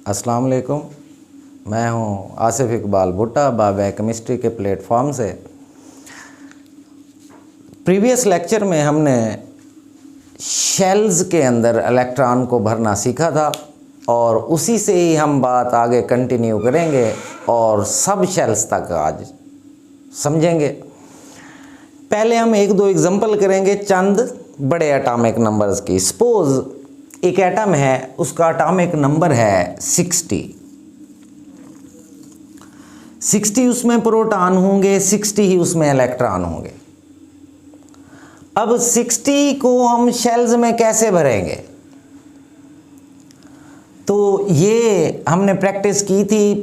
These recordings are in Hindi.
अस्सलाम वालेकुम। मैं हूं आसिफ इकबाल भुट्टा बायोकेमिस्ट्री के प्लेटफॉर्म से। प्रीवियस लेक्चर में हमने शेल्स के अंदर इलेक्ट्रॉन को भरना सीखा था और उसी से ही हम बात आगे कंटिन्यू करेंगे और सब शेल्स तक आज समझेंगे। पहले हम एक दो एग्जांपल करेंगे चंद बड़े एटॉमिक नंबर्स की। सपोज एक एटम है, उसका एटॉमिक नंबर है 60 उसमें प्रोटॉन होंगे, 60 ही उसमें इलेक्ट्रॉन होंगे। अब 60 को हम शेल्स में कैसे भरेंगे, तो ये हमने प्रैक्टिस की थी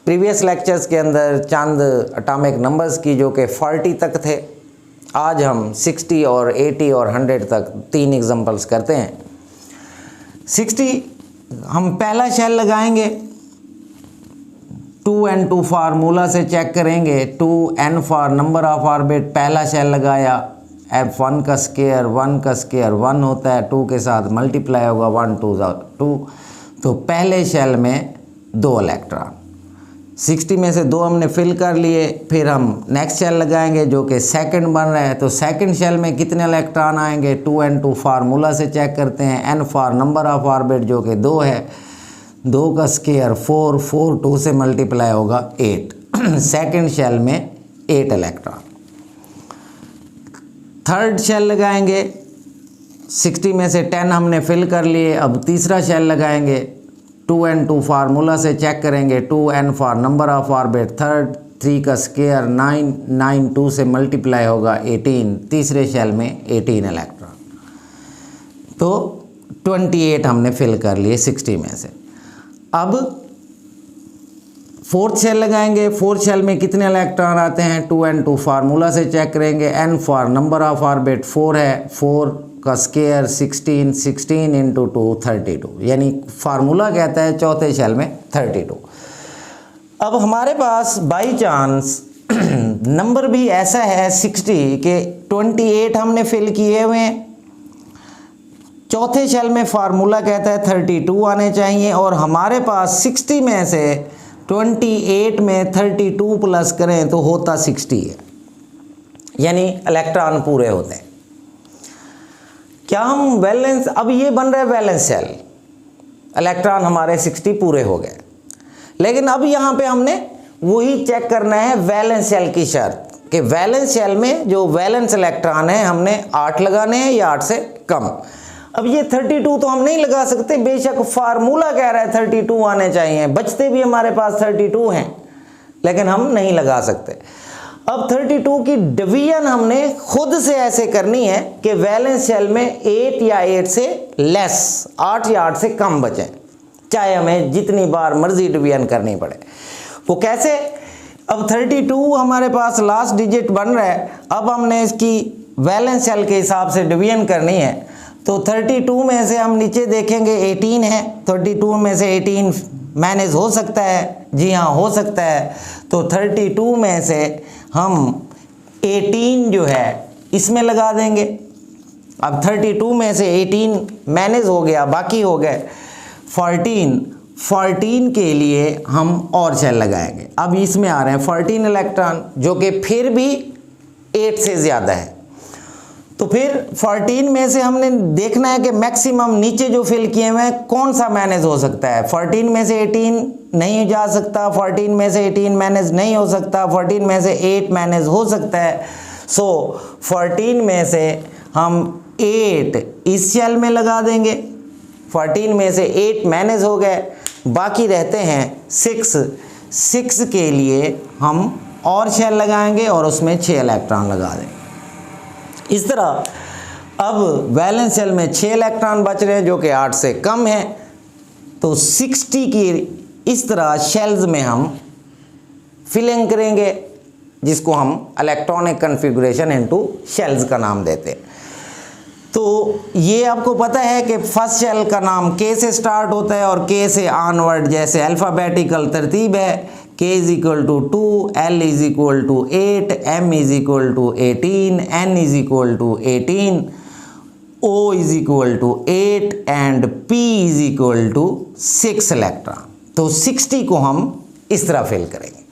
प्रीवियस लेक्चर्स के अंदर चंद एटॉमिक नंबर्स की जो कि 40 तक थे। आज हम 60 और 80 और 100 तक 3 एग्जांपल्स करते हैं। 60 हम पहला शेल लगाएंगे, 2n2 फार्मूला से चेक करेंगे। 2n for number of orbit, पहला शेल लगाया, F1 का स्क्वायर 1 का स्क्वायर 1 होता है, 2 के साथ मल्टीप्लाई होगा, 1 2 2। तो पहले शेल में 2 इलेक्ट्रॉन, 60 में से 2 हमने फिल कर लिए। फिर हम नेक्स्ट शेल लगाएंगे जो कि सेकंड बन रहा है, तो सेकंड शेल में कितने इलेक्ट्रॉन आएंगे, 2n2 फार्मूला से चेक करते हैं। n for number of orbit जो कि 2 है, 2 का स्क्वायर 4, 4 2 से मल्टीप्लाई होगा 8। सेकंड शेल में 8 इलेक्ट्रॉन। थर्ड शेल लगाएंगे, 60 में से 10 हमने फिल कर लिए। अब तीसरा शेल लगाएंगे, 2n2 फार्मूला से चेक करेंगे, 2n for number of orbit third, 3 का स्क्वायर 9, 9 2 से मल्टीप्लाई होगा 18। तीसरे शेल में 18 इलेक्ट्रॉन, तो 28 हमने फिल कर लिए 60 में से। अब फोर्थ शेल लगाएंगे, फोर्थ शेल में कितने इलेक्ट्रॉन आते हैं, 2n2 फार्मूला से चेक करेंगे। n for number of orbit 4 है, 4 का स्क्वायर 16, 16 इंटू 2 32, यानी फार्मूला कहता है चौथे शेल में 32। अब हमारे पास बाई चांस नंबर भी ऐसा है 60 के 28 हमने फिल किए हुए हैं। चौथे शेल में फार्मूला कहता है 32 आने चाहिए और हमारे पास 60 में से 28 में 32 प्लस करें तो होता 60 है, यानी इलेक्ट्रॉन पूरे होते हैं। क्या हम वैलेंस, अब ये बन रहा है वैलेंस शेल, इलेक्ट्रॉन हमारे 60 पूरे हो गए। लेकिन अब यहाँ पे हमने वही चेक करना है वैलेंस शेल की शर्त कि वैलेंस शेल में जो वैलेंस इलेक्ट्रॉन है हमने 8 लगाने हैं या 8 से कम। अब ये 32 तो हम नहीं लगा सकते, बेशक फार्मूला कह रहा है 32 आने चाहिए, बचते भी हमारे पास 32 हैं, लेकिन हम नहीं लगा सकते। अब 32 की डिवीजन हमने खुद से ऐसे करनी है कि वैलेंस शेल में 8 या 8 से लेस, 8 या 8 से कम बचें, चाहे हमें जितनी बार मर्जी डिवीजन करनी पड़े। वो कैसे, अब 32 हमारे पास लास्ट डिजिट बन रहा है, अब हमने इसकी वैलेंस शेल के हिसाब से डिवीजन करनी है। तो 32 में से हम नीचे देखेंगे 18 है, 32 में से 18 मैनेज हो सकता है, जी हाँ हो सकता है। तो 32 में से हम 18 जो है इसमें लगा देंगे। अब 32 में से 18 मैनेज हो गया, बाकी हो गए 14 के लिए हम और शेल लगाएंगे। अब इसमें आ रहे हैं 14 इलेक्ट्रॉन जो कि फिर भी 8 से ज़्यादा है। तो फिर 14 में से हमने देखना है कि मैक्सिमम नीचे जो फिल किए हुए हैं कौन सा मैनेज हो सकता है। 14 में से 18 नहीं जा सकता, 14 में से 18 मैनेज नहीं हो सकता, 14 में से 8 मैनेज हो सकता है। सो 14 में से हम 8 इस शेल में लगा देंगे, 14 में से 8 मैनेज हो गए, बाकी रहते हैं 6 के लिए हम और शेल लगाएंगे और उसमें 6 इलेक्ट्रॉन लगा देंगे। इस तरह अब वैलेंस शेल में 6 इलेक्ट्रॉन बच रहे हैं जो कि 8 से कम है। तो 60 की इस तरह शेल्स में हम फिलिंग करेंगे, जिसको हम इलेक्ट्रॉनिक कन्फिगुरेशन इनटू शेल्स का नाम देते हैं। तो ये आपको पता है कि फर्स्ट शेल का नाम K से स्टार्ट होता है और K से ऑनवर्ड जैसे अल्फ़ाबेटिकल तरतीब है। K is equal to 2, L is equal to 8, M is equal to 18, N is equal to 18। O is equal to 8 and P is equal to 6 electron. तो 60 को हम इस तरह फिल करेंगे।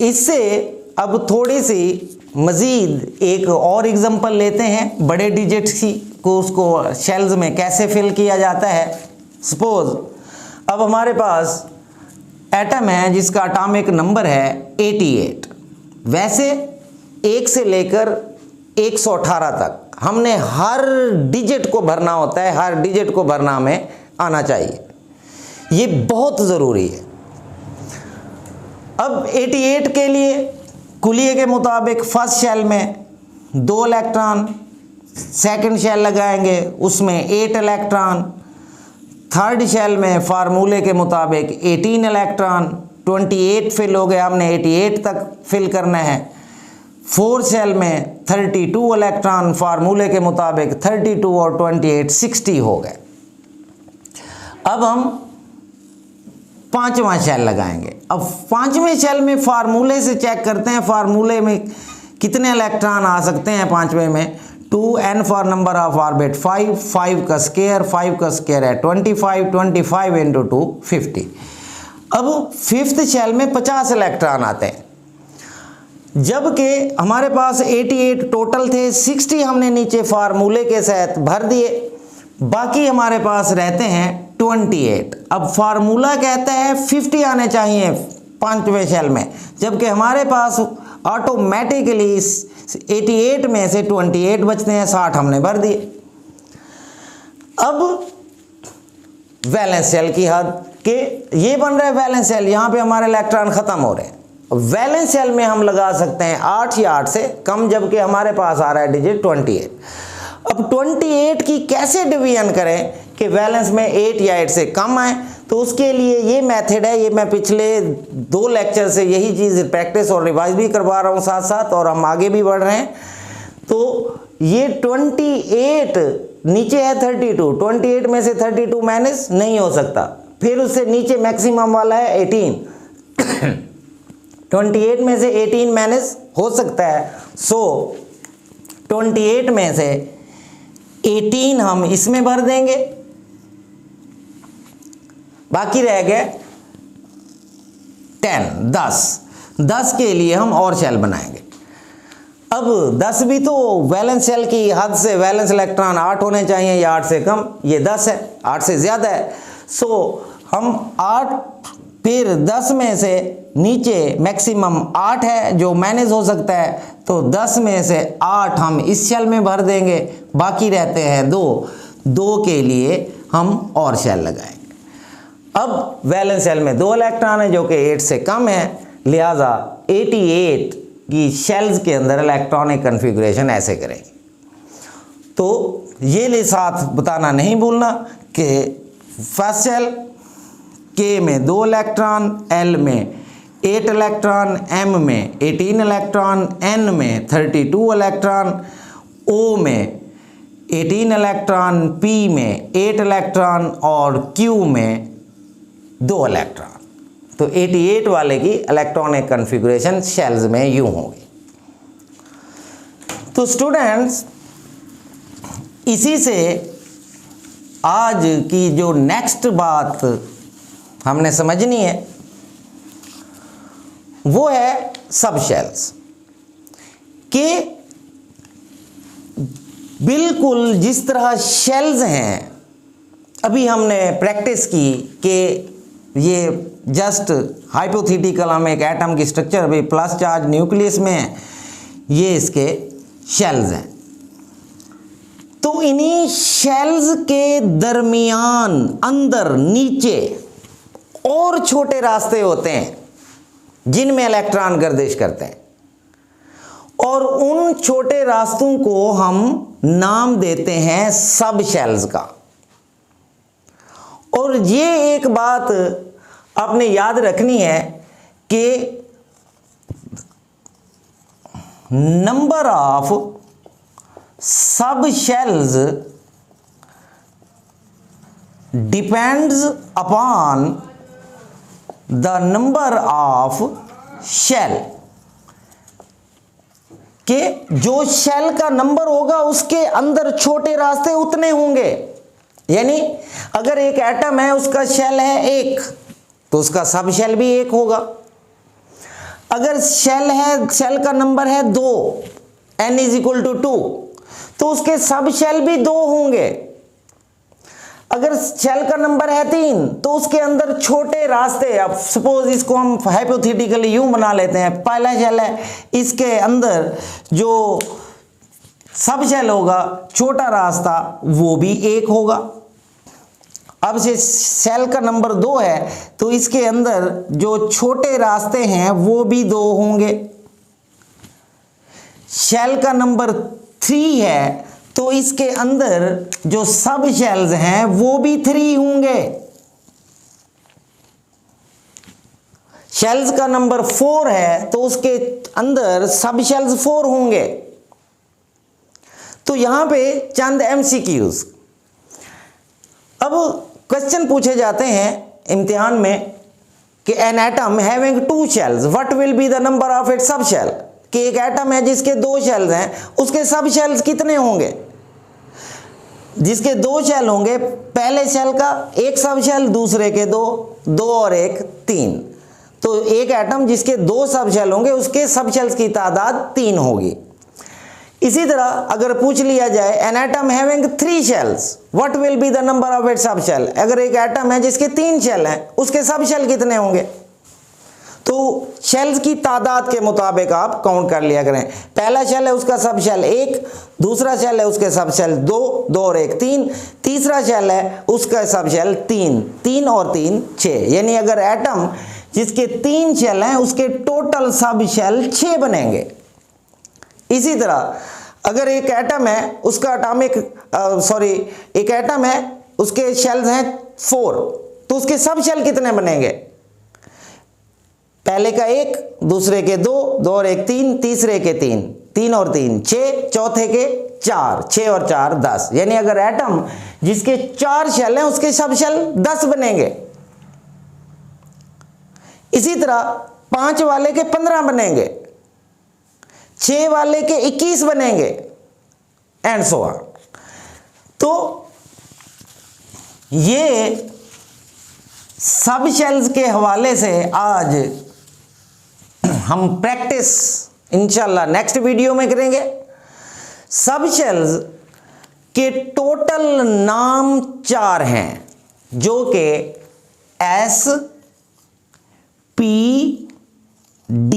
इससे अब थोड़ी सी मज़ीद एक और एग्जांपल लेते हैं बड़े डिजिट्स की को, उसको शेल्स में कैसे फिल किया जाता है। सपोज अब हमारे पास एटम है जिसका एटॉमिक नंबर है 88। वैसे 1 से लेकर 118 तक हमने हर डिजिट को भरना होता है, हर डिजिट को भरना में आना चाहिए, ये बहुत ज़रूरी है। अब 88 के लिए कुलिये के मुताबिक फर्स्ट शेल में 2 इलेक्ट्रॉन, सेकंड शेल लगाएंगे उसमें 8 इलेक्ट्रॉन, थर्ड शेल में फार्मूले के मुताबिक 18 इलेक्ट्रॉन, 28 फिल हो गए, हमने 88 तक फिल करना है। फोर्थ शेल में 32 इलेक्ट्रॉन, फार्मूले के मुताबिक 32 और 28 60 हो गए। अब हम पांचवा शेल लगाएंगे। अब पांचवें शेल में फार्मूले से चेक करते हैं फार्मूले में कितने इलेक्ट्रॉन आ सकते हैं। पांचवें में 2n for number of orbit 5, 5 का स्क्वायर है 25, 25 इंटू 2 50। अब फिफ्थ शेल में 50 इलेक्ट्रॉन आते हैं, जबकि हमारे पास 88 टोटल थे, 60 हमने नीचे फार्मूले के साथ भर दिए, बाकी हमारे पास रहते हैं 28। अब फार्मूला कहता है 50 आने चाहिए पांचवें शेल में, जबकि हमारे पास ऑटोमेटिकली 88 में से 28 बचते हैं, 60 हमने भर दिए। अब वैलेंस शेल की हद के ये बन रहा है वैलेंस शेल, यहाँ पे हमारे इलेक्ट्रॉन खत्म हो रहे हैं। वैलेंस शेल में हम लगा सकते हैं 8 या 8 से कम, जबकि हमारे पास आ रहा है डिजिट 28। अब 28 की कैसे डिवीजन करें कि वैलेंस में 8 या 8 से कम आए, तो उसके लिए ये मेथड है, ये मैं पिछले 2 लेक्चर से यही चीज़ प्रैक्टिस और रिवाइज भी करवा रहा हूँ साथ साथ, और हम आगे भी बढ़ रहे हैं। तो ये 28 नीचे है 32, 28 में से 32 माइनस नहीं हो सकता, फिर उससे नीचे मैक्सिमम वाला है 18 28 में से 18 माइनस हो सकता है, सो 28 में से 18 हम इसमें भर देंगे, बाकी रह गए 10 के लिए हम और शेल बनाएंगे। अब 10 भी तो वैलेंस शेल की हद से वैलेंस इलेक्ट्रॉन 8 होने चाहिए या 8 से कम, ये 10 है, 8 से ज़्यादा है, सो हम 8 फिर 10 में से नीचे मैक्सिमम 8 है जो मैनेज हो सकता है, तो 10 में से 8 हम इस शेल में भर देंगे, बाकी रहते हैं 2 के लिए हम और शेल लगाएंगे। अब वैलेंस शेल में 2 इलेक्ट्रॉन है जो कि 8 से कम है, लिहाजा 88 की शेल्स के अंदर इलेक्ट्रॉनिक कन्फिगरेशन ऐसे करेंगे। तो ये ले साथ बताना नहीं भूलना कि फर्स्ट शेल K में 2 इलेक्ट्रॉन, L में 8 इलेक्ट्रॉन, M में 18 इलेक्ट्रॉन, N में 32 इलेक्ट्रॉन, O में 18 इलेक्ट्रॉन, P में 8 इलेक्ट्रॉन और Q में 2 इलेक्ट्रॉन। तो 88 वाले की इलेक्ट्रॉनिक कन्फिगरेशन शेल्स में यूं होगी। तो स्टूडेंट्स, इसी से आज की जो नेक्स्ट बात हमने समझनी है वो है सब शेल्स के बिल्कुल जिस तरह शेल्स हैं, अभी हमने प्रैक्टिस की कि ये जस्ट हाइपोथेटिकल हम एक एटम की स्ट्रक्चर अभी प्लस चार्ज न्यूक्लियस में है, ये इसके शेल्स हैं। तो इन्हीं शेल्स के दरमियान अंदर नीचे और छोटे रास्ते होते हैं जिनमें इलेक्ट्रॉन गर्दिश करते हैं, और उन छोटे रास्तों को हम नाम देते हैं सब शेल्स का। और ये एक बात आपने याद रखनी है कि number of sub shells depends upon the number of shell. कि जो शेल का नंबर होगा उसके अंदर छोटे रास्ते उतने होंगे। यानी अगर एक एटम है उसका शेल है 1 तो उसका सब शेल भी 1 होगा। अगर शेल का नंबर है 2 n = 2 तो उसके सब शेल भी 2 होंगे। अगर शेल का नंबर है 3 तो उसके अंदर छोटे रास्ते, अब सपोज इसको हम हाइपोथेटिकली यूं बना लेते हैं, पहला शेल है, इसके अंदर जो सब शेल होगा छोटा रास्ता वो भी 1 होगा। अब से शेल का नंबर 2 है तो इसके अंदर जो छोटे रास्ते हैं वो भी 2 होंगे। शेल का नंबर 3 है तो इसके अंदर जो सब शेल्स हैं वो भी 3 होंगे। शेल्स का नंबर 4 है तो उसके अंदर सब शेल्स 4 होंगे। तो यहां पे चंद MCQs। अब क्वेश्चन पूछे जाते हैं इम्तिहान में कि an atom having 2 shells what will be the number of its sub shell, कि एक एटम है जिसके 2 शेल्स हैं उसके सब शेल्स कितने होंगे। जिसके 2 शेल होंगे, पहले शेल का एक सब शेल, दूसरे के 2 और 1 3, तो एक एटम जिसके 2 सब शेल होंगे उसके सब शेल्स की तादाद 3 होगी। इसी तरह अगर पूछ लिया जाए an atom having 3 shells what will be the number of its sub shell, अगर एक एटम है जिसके 3 शेल हैं उसके सब शेल कितने होंगे। तो शेल्स की तादाद के मुताबिक आप काउंट कर लिया करें। पहला शेल है उसका सब शेल 1, दूसरा शेल है उसके सब शेल 2 और 1 3, तीसरा शेल है उसका सब शेल 3 और 3 6। यानी अगर एटम जिसके 3 शेल हैं उसके टोटल सब शेल 6 बनेंगे। इसी तरह अगर एक एटम है उसका एक एटम है उसके शेल्स हैं 4 तो उसके सब शेल कितने बनेंगे। पहले का 1, दूसरे के 2 और 1 3, तीसरे के 3 और 3 6, चौथे के 4 6 और 4 10। यानी अगर एटम जिसके 4 शेल हैं उसके सब शेल 10 बनेंगे। इसी तरह 5 वाले के 15 बनेंगे, 6 वाले के 21 बनेंगे एंड सो ऑन। तो ये सब शेल्स के हवाले से आज हम प्रैक्टिस इंशाल्लाह नेक्स्ट वीडियो में करेंगे। सब शेल्स के टोटल नाम 4 हैं जो कि S, P, D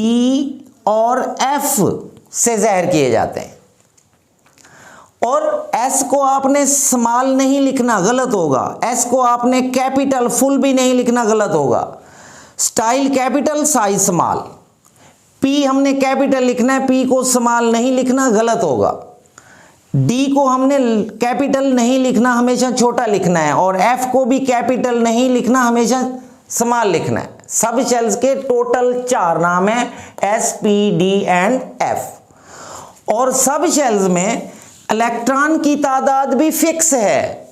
और F से ज़ाहिर किए जाते हैं। और S को आपने स्मॉल नहीं लिखना, गलत होगा। S को आपने कैपिटल फुल भी नहीं लिखना, गलत होगा। Style capital, size small. P हमने कैपिटल लिखना है, P को स्मॉल नहीं लिखना, गलत होगा। D को हमने कैपिटल नहीं लिखना, हमेशा छोटा लिखना है। और F को भी कैपिटल नहीं लिखना, हमेशा स्मॉल लिखना है। सब शेल्स के टोटल 4 नाम है S, P, D and F। और सब शेल्स में इलेक्ट्रॉन की तादाद भी फिक्स है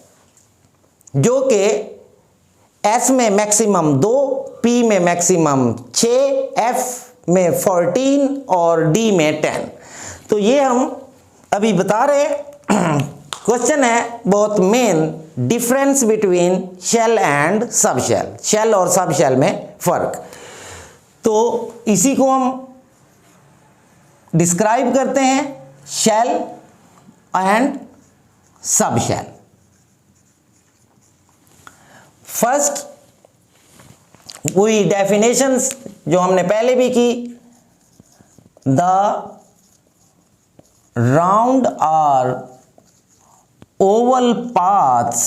जो कि S में मैक्सिमम 2, P में मैक्सिमम 6, F में 14 और D में 10। तो ये हम अभी बता रहे क्वेश्चन है बहुत main, difference between shell and sub shell, shell और सब शेल में फर्क। तो इसी को हम डिस्क्राइब करते हैं, shell and sub shell. First वही डेफिनेशंस जो हमने पहले भी की, the round or oval paths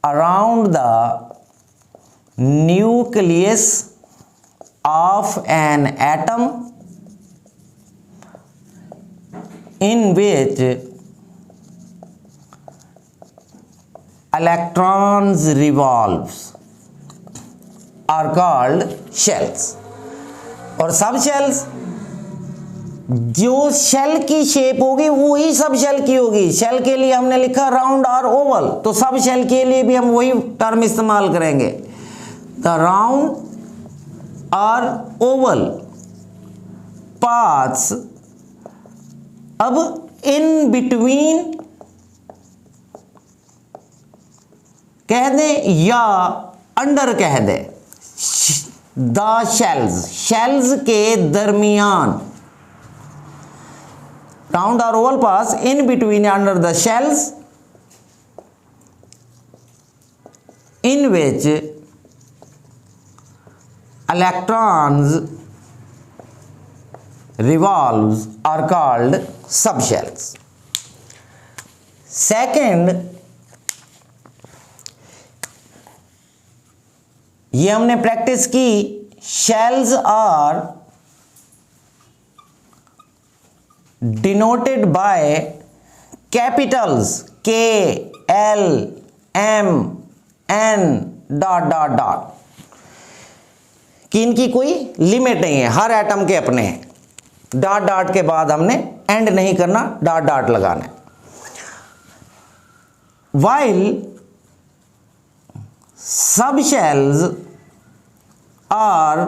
around the nucleus of an atom in which electrons revolves are called shells। और सब शेल्स जो शेल की शेप होगी वही सब शेल की होगी। शेल के लिए हमने लिखा राउंड और ओवल, तो सब शेल के लिए भी हम वही टर्म इस्तेमाल करेंगे, द राउंड और ओवल पाथ्स, अब इन बिटवीन कह दें या अंडर कह दें, द शेल्स, शेल्स के दरमियान, राउंड और Oval pass in between under the shells in which electrons revolves are called subshells. Second, ये हमने प्रैक्टिस की, shells are denoted by capitals K, L, M, N dot dot dot, कि इनकी कोई लिमिट नहीं है, हर एटम के अपने हैं। डॉट डॉट के बाद हमने एंड नहीं करना, डॉट डॉट लगाना है। वाइल सब शेल्स आर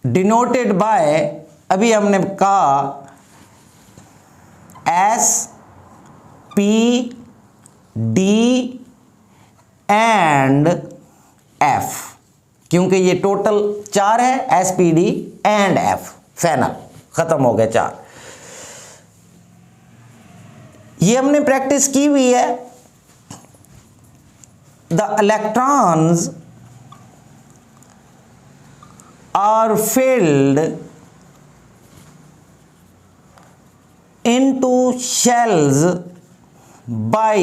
डिनोटेड बाय, अभी हमने कहा S, P, D and F, क्योंकि ये टोटल 4 है, S, P, D and F, final खत्म हो गए 4। ये हमने प्रैक्टिस की हुई है। The electrons are filled into shells by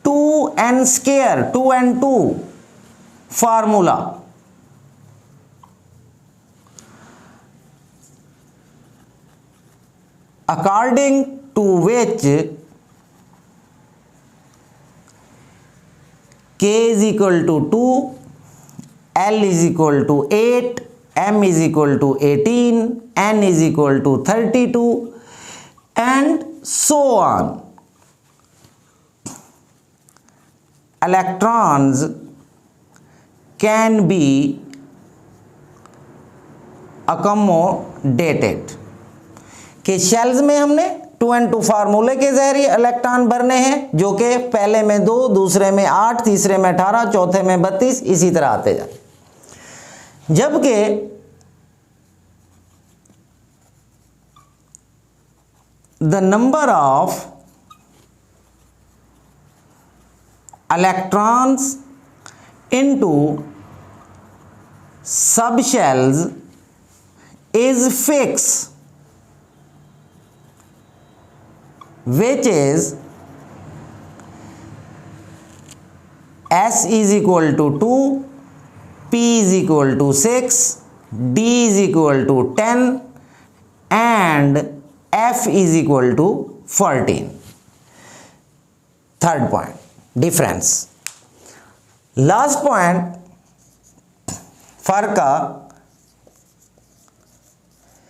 2n square, 2n2 formula. According to which K is equal to 2, L is equal to 8, M is equal to 18, N is equal to 32 and so on. Electrons can be accommodated, कि शेल्स में हमने 2n2 फार्मूले के जरिए इलेक्ट्रॉन भरने हैं, जो कि पहले में 2, दूसरे में 8, तीसरे में 18, चौथे में 32, इसी तरह आते जाए। जबकि the number of electrons into subshells is fixed, which is S is equal to 2, P is equal to 6, D is equal to 10 and F is equal to 14. Third point, difference. Last point, फर्क,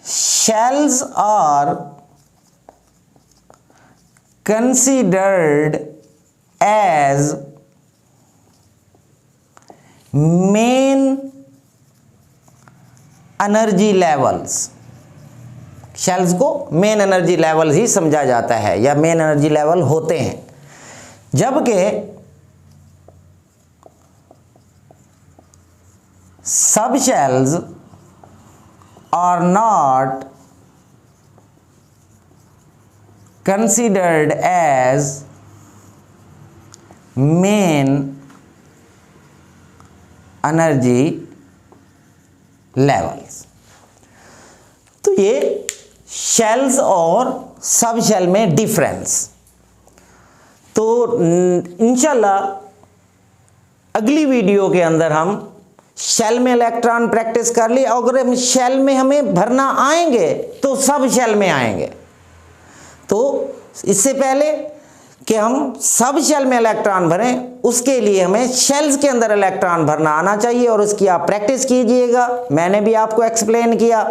shells are considered as main energy levels. Shells को मेन एनर्जी लेवल ही समझा जाता है या मेन एनर्जी लेवल होते हैं, जबकि sub shells are not considered as main energy levels. तो ये शेल्स और सब शेल में डिफरेंस। तो इंशाल्लाह अगली वीडियो के अंदर हम शेल में इलेक्ट्रॉन प्रैक्टिस कर ली। अगर हम शेल में हमें भरना आएंगे तो सब शेल में आएंगे। तो इससे पहले कि हम सब शेल में इलेक्ट्रॉन भरें, उसके लिए हमें शेल्स के अंदर इलेक्ट्रॉन भरना आना चाहिए और उसकी आप प्रैक्टिस कीजिएगा। मैंने भी आपको एक्सप्लेन किया।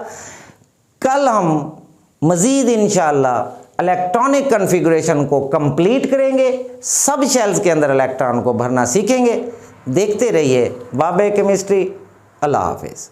कल हम मज़ीद इंशाअल्लाह इलेक्ट्रॉनिक कॉन्फ़िगरेशन को कंप्लीट करेंगे, सब शेल्स के अंदर इलेक्ट्रॉन को भरना सीखेंगे। देखते रहिए बाबे केमिस्ट्री। अल्लाह हाफिज़।